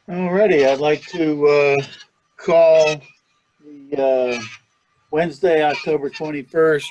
Alrighty, I'd like to call the Wednesday, October 21st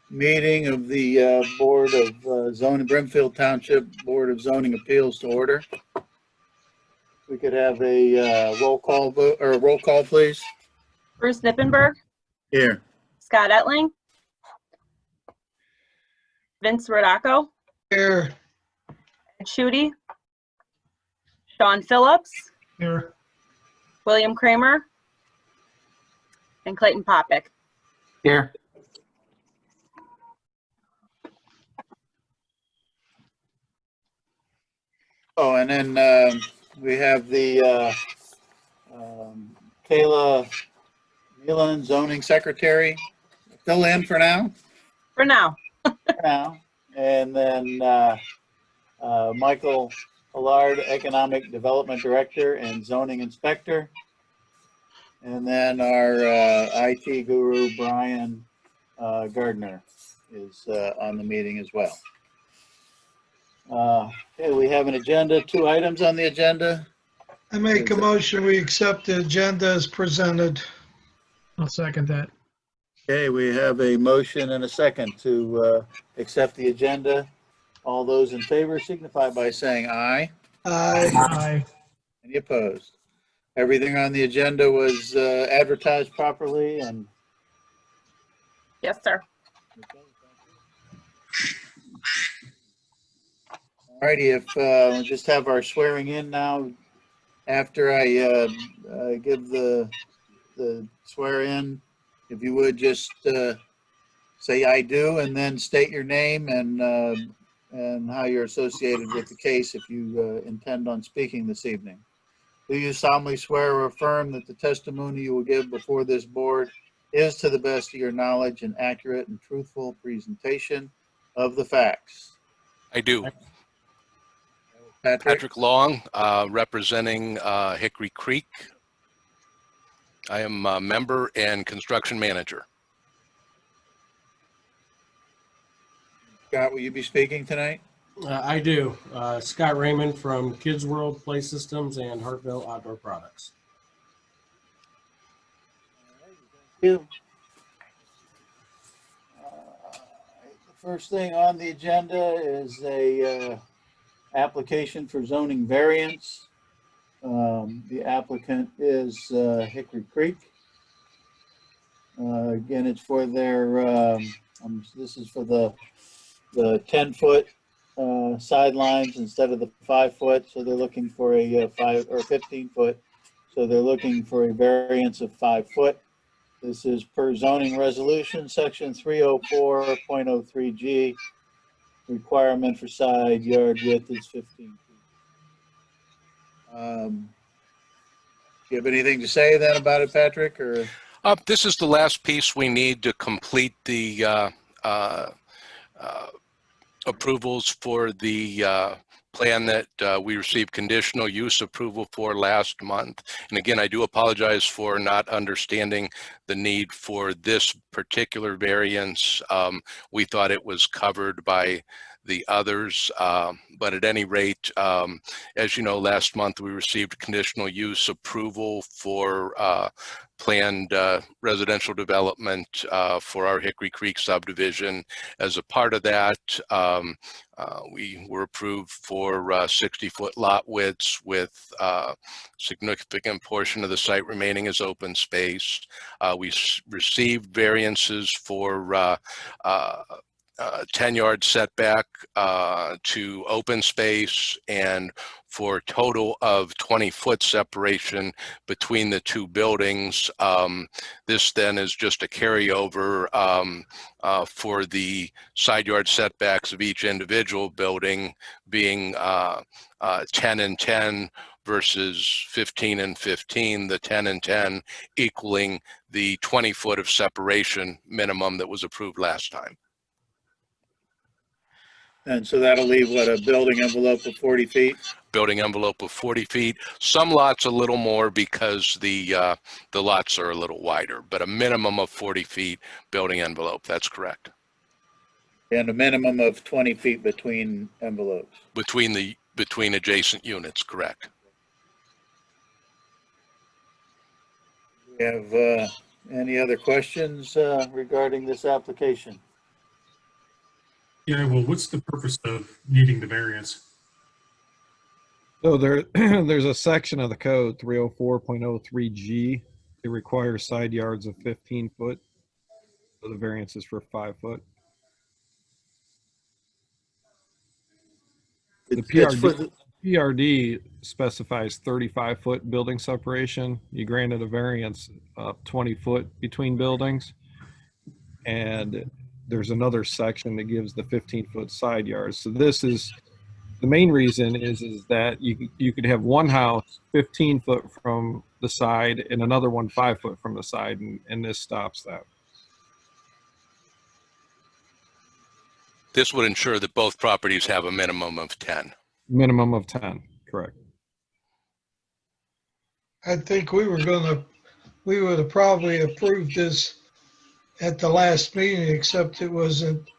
meeting of the Board of Zoning, Brimfield Township Board of Zoning Appeals to order. We could have a roll call vote, or roll call, please. Bruce Nippenberg, Here. Scott Etling, Vince Rodacco, Here. Ed Schutte, Sean Phillips, Here. William Kramer, and Clayton Popick. Here. Oh, and then we have the Kayla Nealon, zoning secretary, fill in for now. For now. And then Michael Allard, economic development director and zoning inspector. And then our IT guru, Brian Gardner, is on the meeting as well. Okay, we have an agenda, 2 items on the agenda. I make a motion, we accept the agenda as presented. I'll second that. Okay, we have a motion and a second to accept the agenda. All those in favor signify by saying aye. Aye. Aye. Any opposed? Everything on the agenda was advertised properly and. Yes, sir. Alrighty, if we'll just have our swearing in now. After I give the swear in, if you would just say I do, and then state your name and how you're associated with the case if you intend on speaking this evening. Do you solemnly swear or affirm that the testimony you will give before this board is to the best of your knowledge an accurate and truthful presentation of the facts? I do. Patrick? Long, representing Hickory Creek. I am a member and construction manager. Scott, will you be speaking tonight? I do. Scott Raymond from Kids World Play Systems and Hartville Outdoor Products. You. The first thing on the agenda is a application for zoning variance. The applicant is Hickory Creek. Again, it's for their, this is for the 10-foot sidelines instead of the 5-foot. So they're looking for a 5 or 15-foot. So they're looking for a variance of 5 foot. This is per zoning resolution, section 304.03G. Requirement for side yard width is 15 feet. Do you have anything to say then about it, Patrick? Or This is the last piece we need to complete the approvals for the plan that we received conditional use approval for last month. And again, I do apologize for not understanding the need for this particular variance. We thought it was covered by the others, but at any rate, as you know, last month we received conditional use approval for planned residential development for our Hickory Creek subdivision. As a part of that, we were approved for 60-foot lot widths with significant portion of the site remaining as open space. We received variances for 10-yard setback to open space and for a total of 20-foot separation between the two buildings. This then is just a carryover for the side yard setbacks of each individual building being 10 and 10 versus 15 and 15, the 10 and 10 equaling the 20 foot of separation minimum that was approved last time. and so that'll leave what, a building envelope of 40 feet? Building envelope of 40 feet. Some lots a little more because the lots are a little wider, but a minimum of 40 feet building envelope. That's correct. And a minimum of 20 feet between envelopes. Between adjacent units, correct. We have any other questions regarding this application? Yeah, well, what's the purpose of needing the variance? So there's a section of the code, 304.03G. It requires side yards of 15 foot. So the variance is for 5 foot. The It's for PRD specifies 35 foot building separation. You granted a variance of 20 foot between buildings. And there's another section that gives the 15 foot side yards. So this is, the main reason is that you could have one house 15 foot from the side and another one 5 foot from the side, and this stops that. This would ensure that both properties have a minimum of 10. Minimum of 10, correct. I think we would have probably approved this at the last meeting, except it wasn't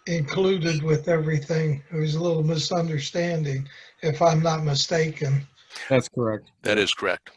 included with everything. It was a little misunderstanding, if I'm not mistaken. That's correct. That is correct.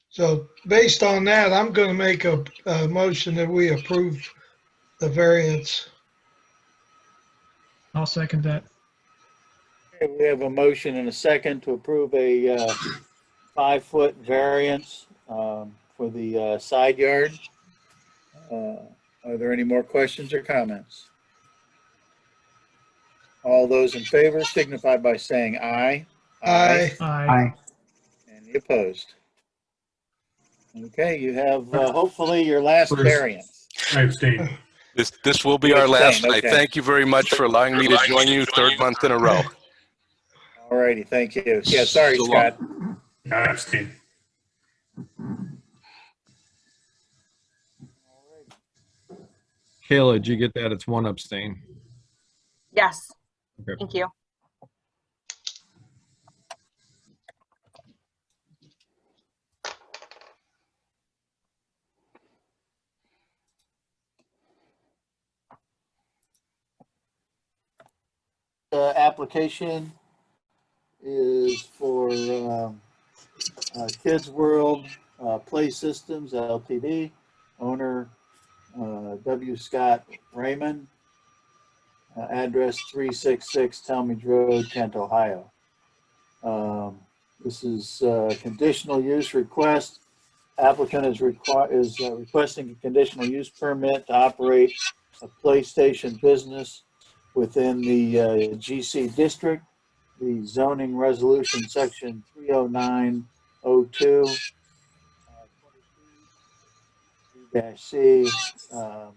So based on that, I'm going to make a motion that we approve the variance. I'll second that. Okay, we have a motion and a second to approve a 5 foot variance for the side yard. Are there any more questions or comments? All those in favor signify by saying aye. Aye. Aye. Any opposed? Okay, you have hopefully your last First. variance. I abstain. This will be You our last. abstain, I okay. thank you very much for allowing me to join you third month in a row. All righty, thank you. Yeah, sorry, So long. Scott. I abstain. Kayla, did you get that? It's one abstain. Yes. Okay. Thank you. Application is for Kids World Play Systems Ltd. Owner W. Scott Raymond. Address 366 Talmadge Road, Kent, Ohio. This is conditional use request. Applicant is requesting a conditional use permit to operate a PlayStation business within the GC district. The zoning resolution section 30902 C, general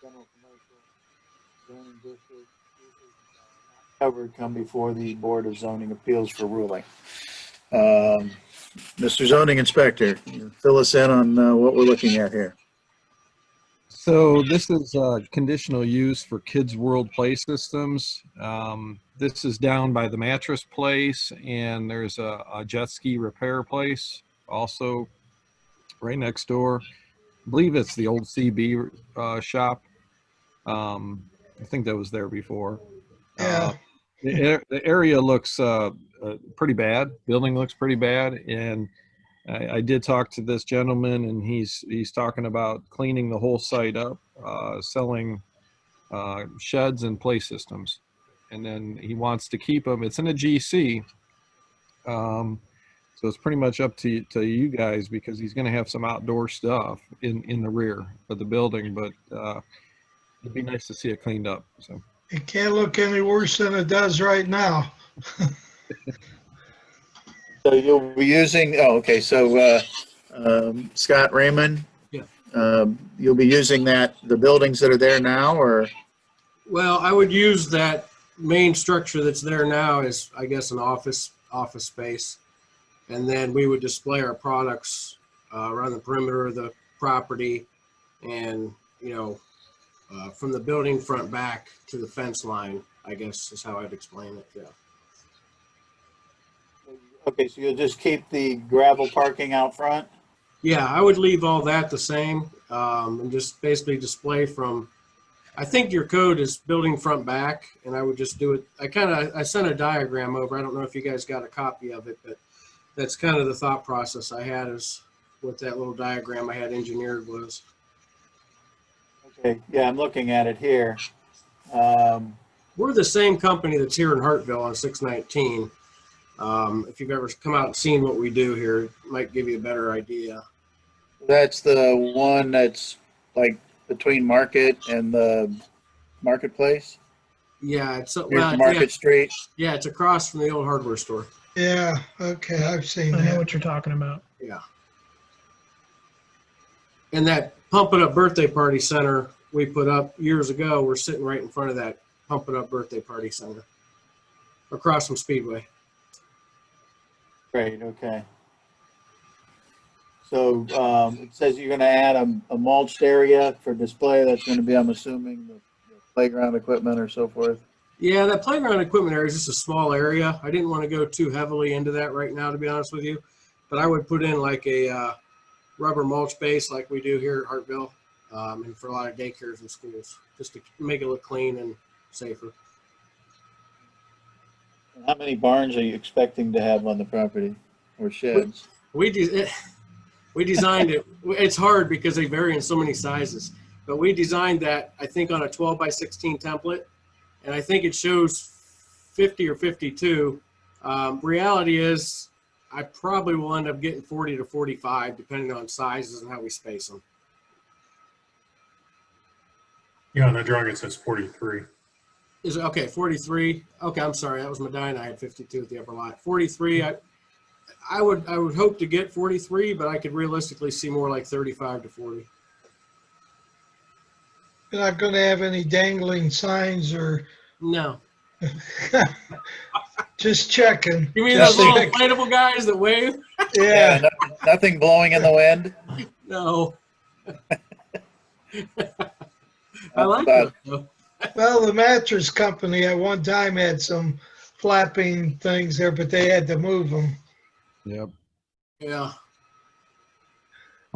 commercial zoning district covered, come before the Board of Zoning Appeals for ruling. Mr. Zoning Inspector, fill us in on what we're looking at here. So this is conditional use for Kids World Play Systems. This is down by the mattress place, and there's a jet ski repair place also right next door. I believe it's the old CB shop. I think that was there before. Yeah. The area looks pretty bad. Building looks pretty bad, and I did talk to this gentleman, and he's talking about cleaning the whole site up, selling sheds and play systems, and then he wants to keep them. It's in a GC, so it's pretty much up to you guys, because he's going to have some outdoor stuff in the rear of the building, but it'd be nice to see it cleaned up. So It can't look any worse than it does right now. So you'll be using, so Scott Raymond? Yeah. You'll be using the buildings that are there now, or? Well, I would use that main structure that's there now as, I guess, an office space. And then we would display our products around the perimeter of the property, and, from the building front back to the fence line, I guess is how I'd explain it, yeah. Okay, so you'll just keep the gravel parking out front? Yeah, I would leave all that the same, and just basically display from I think your code is building front back, and I would just do it. I sent a diagram over. I don't know if you guys got a copy of it, but that's kind of the thought process I had, is what that little diagram I had engineered was. Okay, yeah, I'm looking at it here. We're the same company that's here in Hartville on 619. If you've ever come out and seen what we do here, it might give you a better idea. That's the one that's like between Market and the Marketplace, Yeah, it's near Market Street. yeah, it's across from the old hardware store. Yeah, okay, I've seen I know that. what you're talking about. Yeah. And that Pump It Up Birthday Party Center we put up years ago, we're sitting right in front of that Pump It Up Birthday Party Center across from Speedway. Great, okay. So it says you're going to add a mulched area for display. That's going to be, I'm assuming, the playground equipment or so forth. Yeah, that playground equipment area is just a small area. I didn't want to go too heavily into that right now, to be honest with you. But I would put in like a rubber mulch base like we do here at Hartville, and for a lot of daycares and schools, just to make it look clean and safer. How many barns are you expecting to have on the property, or sheds? We designed it. It's hard because they vary in so many sizes, but we designed that, I think, on a 12 by 16 template, and I think it shows 50 or 52. Reality is I probably will end up getting 40 to 45 depending on sizes and how we space them. Yeah, on that drawing it says 43. Is it okay? 43. Okay, I'm sorry, that was Medina. I had 52 at the upper lot. 43. I would hope to get 43, but I could realistically see more like 35 to 40. You're not going to have any dangling signs or No. just checking. You mean Just those little check. inflatable guys that wave? Yeah. Nothing blowing in the wind. No. I like About- that though. Well, the mattress company at one time had some flapping things there, but they had to move them. Yep. Yeah.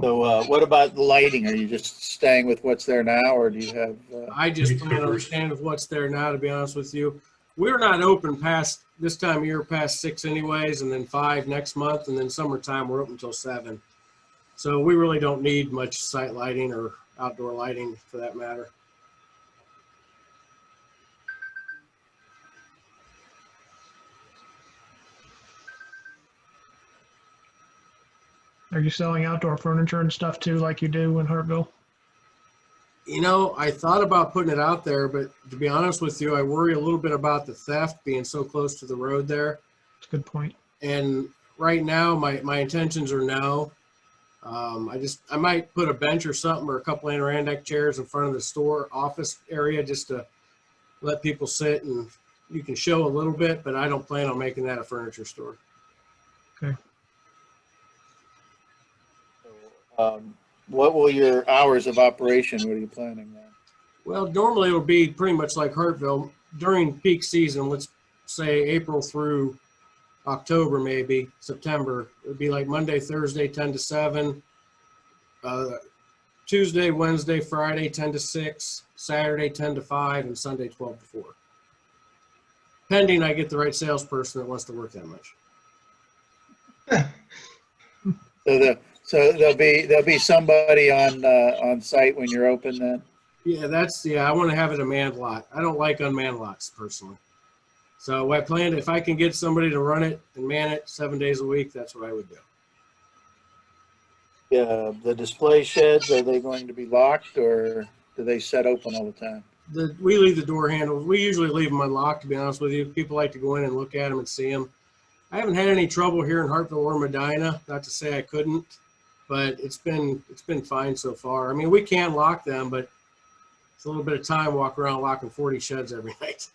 So what about the lighting? Are you just staying with what's there now, or do you have? I just Maybe plan on clippers. staying with what's there now, to be honest with you. We're not open past this time of year, past 6 anyways, and then 5 next month, and then summertime we're open until 7. So we really don't need much site lighting or outdoor lighting for that matter. Are you selling outdoor furniture and stuff too, like you do in Hartville? You know, I thought about putting it out there, but to be honest with you, I worry a little bit about the theft being so close to the road there. That's a good point. And right now, my intentions are no. I might put a bench or something or a couple Adirondack chairs in front of the store office area just to let people sit and you can show a little bit, but I don't plan on making that a furniture store. What will your hours of operation? What are you planning then? Well, normally it'll be pretty much like Hartville during peak season. Let's say April through October, maybe September. It would be like Monday, Thursday, 10 to 7. Tuesday, Wednesday, Friday, 10 to 6. Saturday, 10 to 5, and Sunday, 12 to 4. Pending I get the right salesperson that wants to work that much. So there'll be somebody on site when you're open then. Yeah, I want to have it a manned lot. I don't like unmanned lots personally. So I planned, if I can get somebody to run it and man it 7 days a week, that's what I would do. The display sheds, are they going to be locked, or do they set open all the time? We leave the door handles. We usually leave them unlocked, to be honest with you. People like to go in and look at them and see them. I haven't had any trouble here in Hartville or Medina. Not to say I couldn't, but it's been fine so far. I mean, we can lock them, but it's a little bit of time walking around locking 40 sheds every night.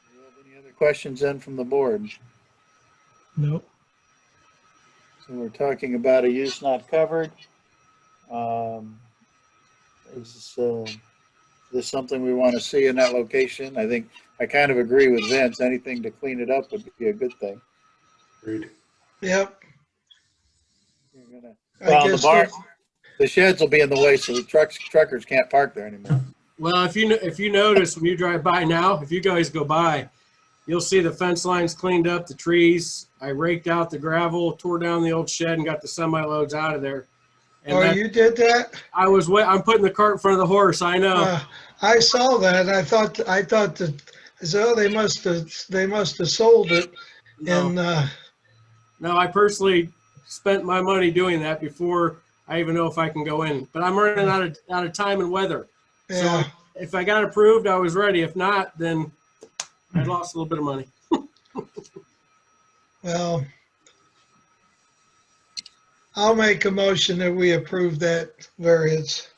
Do you have any other questions then from the board? Nope. So we're talking about a use not covered. this something we want to see in that location? I think I kind of agree with Vince. Anything to clean it up would be a good thing. Agreed. Yep. You're gonna, I well, the guess barn, the sheds will be in the way, so the truckers can't park there anymore. Well, if you notice when you drive by now, if you guys go by, you'll see the fence lines cleaned up, the trees. I raked out the gravel, tore down the old shed, and got the semi loads out of there. And Oh, that, you did that? I'm putting the cart in front of the horse. I know. I saw that. I thought that, so they must have sold it. No. And, No, I personally spent my money doing that before I even know if I can go in. But I'm running out of time and weather. yeah, So if I got approved, I was ready. If not, then I lost a little bit of money. well, I'll make a motion that we approve that variance.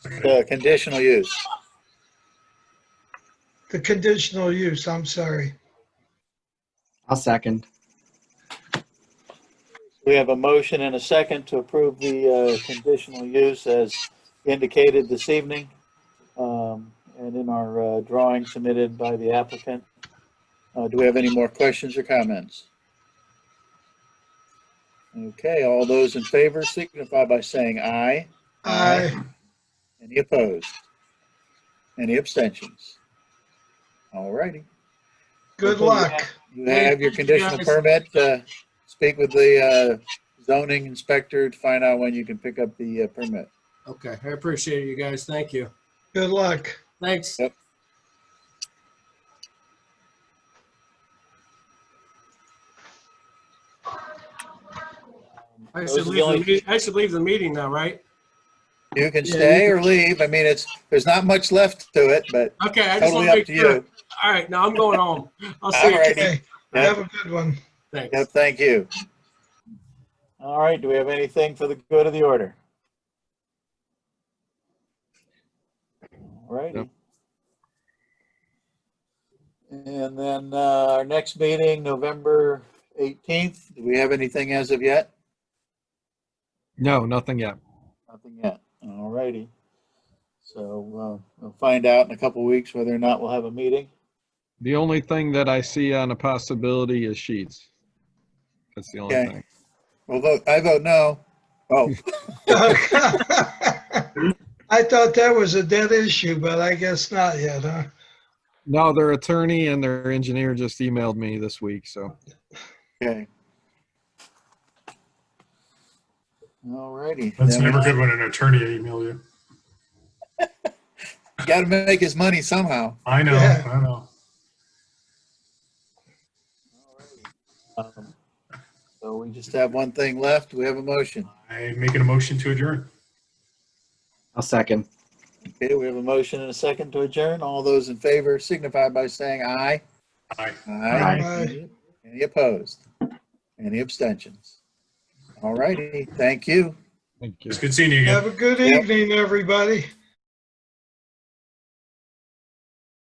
Conditional use. The conditional use, I'm sorry. I'll second. We have a motion and a second to approve the conditional use as indicated this evening, and in our drawing submitted by the applicant. Do we have any more questions or comments? Okay, all those in favor signify by saying aye. Aye. Any opposed? Any abstentions? All righty. Good luck. You have your conditional permit. Speak with the zoning inspector to find out when you can pick up the permit. Okay. I appreciate it, you guys. Thank you. Good luck. Thanks. Yep. I Those should are the only- I should leave the meeting now, right? You can Yeah, stay you or leave. I mean, there's not much left to it, but Okay. I just totally want to up make to sure. you. All right. Now I'm going home. I'll see you. All righty. Okay. Yep. Have a good one. Thanks. Yep, thank you. All right, do we have anything for the good of the order? All righty. Yep. And then our next meeting, November 18th. Do we have anything as of yet? No, nothing yet. Nothing yet. All righty. So we'll find out in a couple weeks whether or not we'll have a meeting. The only thing that I see on a possibility is sheets. That's the only Okay. thing. I vote no. Oh, I thought that was a dead issue, but I guess not yet, huh? No, their attorney and their engineer just emailed me this week, so. okay. All righty. That's Then never good when an attorney email you. got to make his money somehow. I know, Yeah. I know. So we just have one thing left. We have a motion. I'm making a motion to adjourn. I'll second. Okay, we have a motion and a second to adjourn. All those in favor signify by saying aye. Aye. Aye. Any opposed? Any abstentions? All righty, thank you. Thank you. It's good seeing you again. Have a good Yep. evening, everybody.